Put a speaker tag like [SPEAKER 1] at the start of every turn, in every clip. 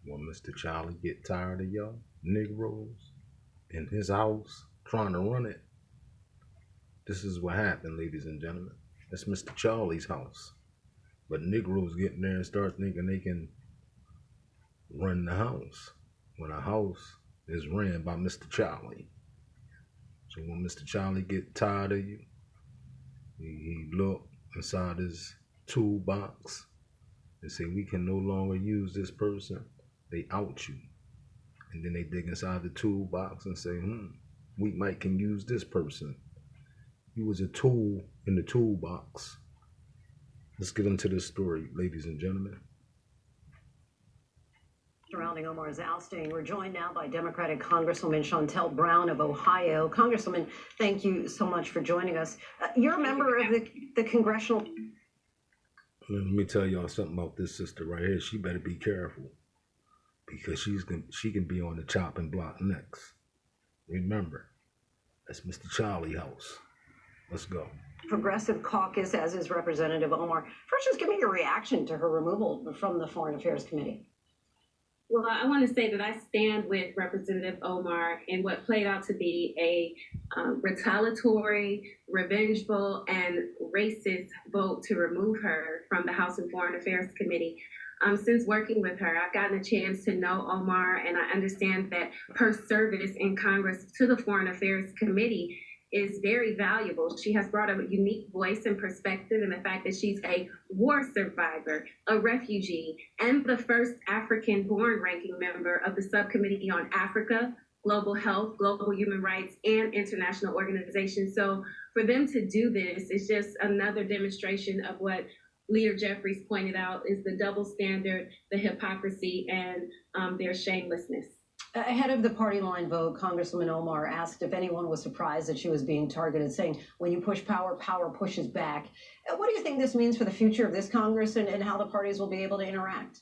[SPEAKER 1] When Mr. Charlie get tired of y'all Negroes in his house trying to run it, this is what happened, ladies and gentlemen. It's Mr. Charlie's house. But Negroes get in there and start thinking they can run the house when a house is ran by Mr. Charlie. So when Mr. Charlie get tired of you, he look inside his toolbox and say, we can no longer use this person. They out you. And then they dig inside the toolbox and say, we might can use this person. You was a tool in the toolbox. Let's get into this story, ladies and gentlemen.
[SPEAKER 2] Surrounding Omar's ousting, we're joined now by Democratic Congresswoman Shontel Brown of Ohio. Congresswoman, thank you so much for joining us. You're a member of the congressional.
[SPEAKER 1] Let me tell y'all something about this sister right here. She better be careful because she can be on the chopping block next. Remember, that's Mr. Charlie house. Let's go.
[SPEAKER 2] Progressive Caucus, as is Representative Omar. First, just give me your reaction to her removal from the Foreign Affairs Committee.
[SPEAKER 3] Well, I want to say that I stand with Representative Omar in what played out to be a retaliatory, revengeful, and racist vote to remove her from the House and Foreign Affairs Committee. Since working with her, I've gotten a chance to know Omar, and I understand that her service in Congress to the Foreign Affairs Committee is very valuable. She has brought a unique voice and perspective, and the fact that she's a war survivor, a refugee, and the first African-born ranking member of the Subcommittee on Africa, Global Health, Global Human Rights, and International Organizations. So for them to do this is just another demonstration of what Leader Jeffries pointed out is the double standard, the hypocrisy, and their shamelessness.
[SPEAKER 2] Ahead of the party line vote, Congresswoman Omar asked if anyone was surprised that she was being targeted, saying, when you push power, power pushes back. What do you think this means for the future of this Congress and how the parties will be able to interact?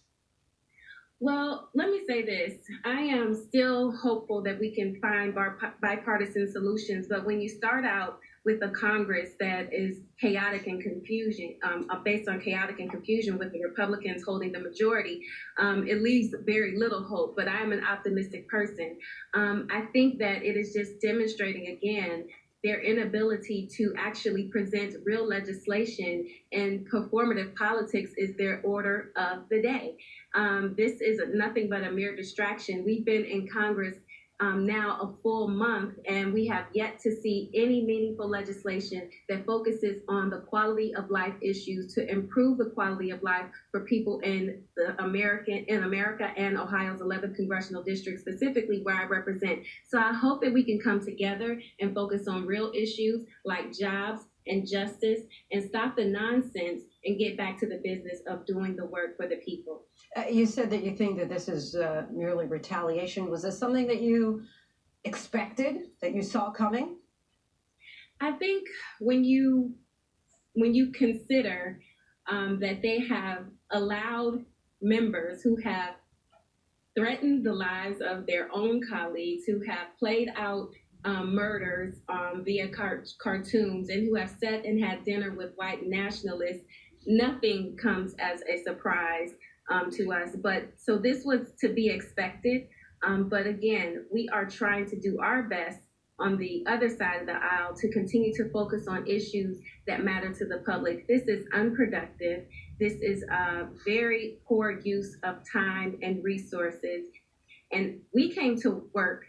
[SPEAKER 3] Well, let me say this. I am still hopeful that we can find bipartisan solutions, but when you start out with a Congress that is chaotic and confusion, based on chaotic and confusion with the Republicans holding the majority, it leaves very little hope, but I'm an optimistic person. I think that it is just demonstrating again their inability to actually present real legislation, and performative politics is their order of the day. This is nothing but a mere distraction. We've been in Congress now a full month, and we have yet to see any meaningful legislation that focuses on the quality of life issues to improve the quality of life for people in America and Ohio's 11th congressional district, specifically where I represent. So I hope that we can come together and focus on real issues like jobs and justice, and stop the nonsense and get back to the business of doing the work for the people.
[SPEAKER 2] You said that you think that this is merely retaliation. Was this something that you expected, that you saw coming?
[SPEAKER 3] I think when you consider that they have allowed members who have threatened the lives of their own colleagues, who have played out murders via cartoons, and who have sat and had dinner with white nationalists, nothing comes as a surprise to us. But so this was to be expected. But again, we are trying to do our best on the other side of the aisle to continue to focus on issues that matter to the public. This is unproductive. This is a very poor use of time and resources. And we came to work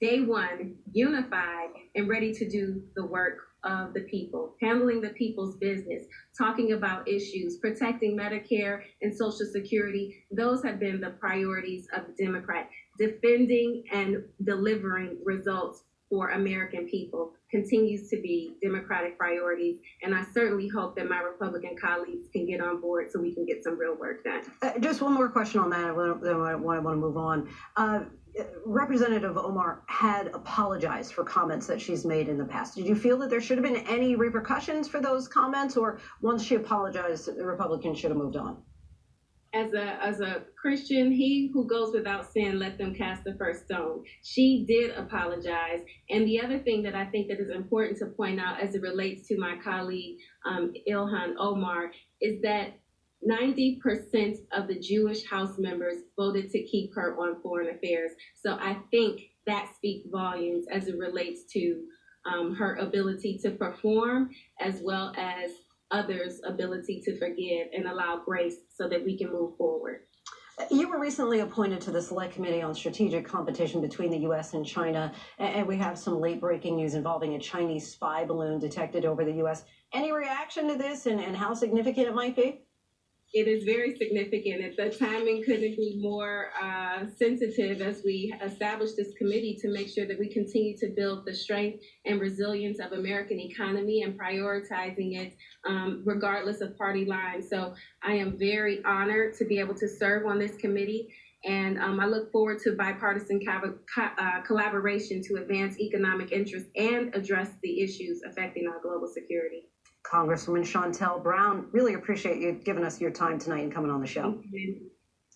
[SPEAKER 3] day one, unified and ready to do the work of the people, handling the people's business, talking about issues, protecting Medicare and Social Security. Those have been the priorities of the Democrat. Defending and delivering results for American people continues to be Democratic priorities. And I certainly hope that my Republican colleagues can get on board so we can get some real work done.
[SPEAKER 2] Just one more question on that, then I want to move on. Representative Omar had apologized for comments that she's made in the past. Did you feel that there should have been any repercussions for those comments, or once she apologized, the Republicans should have moved on?
[SPEAKER 3] As a Christian, he who goes without sin, let them cast the first stone. She did apologize. And the other thing that I think that is important to point out as it relates to my colleague, IIhan Omar, is that 90% of the Jewish House members voted to keep her on foreign affairs. So I think that speaks volumes as it relates to her ability to perform, as well as others' ability to forgive and allow grace so that we can move forward.
[SPEAKER 2] You were recently appointed to the Select Committee on Strategic Competition between the U.S. and China, and we have some late-breaking news involving a Chinese spy balloon detected over the U.S. Any reaction to this and how significant it might be?
[SPEAKER 3] It is very significant. The timing couldn't be more sensitive as we establish this committee to make sure that we continue to build the strength and resilience of American economy and prioritizing it regardless of party lines. So I am very honored to be able to serve on this committee. And I look forward to bipartisan collaboration to advance economic interests and address the issues affecting our global security.
[SPEAKER 2] Congresswoman Shontel Brown, really appreciate you giving us your time tonight and coming on the show.
[SPEAKER 3] Thank you.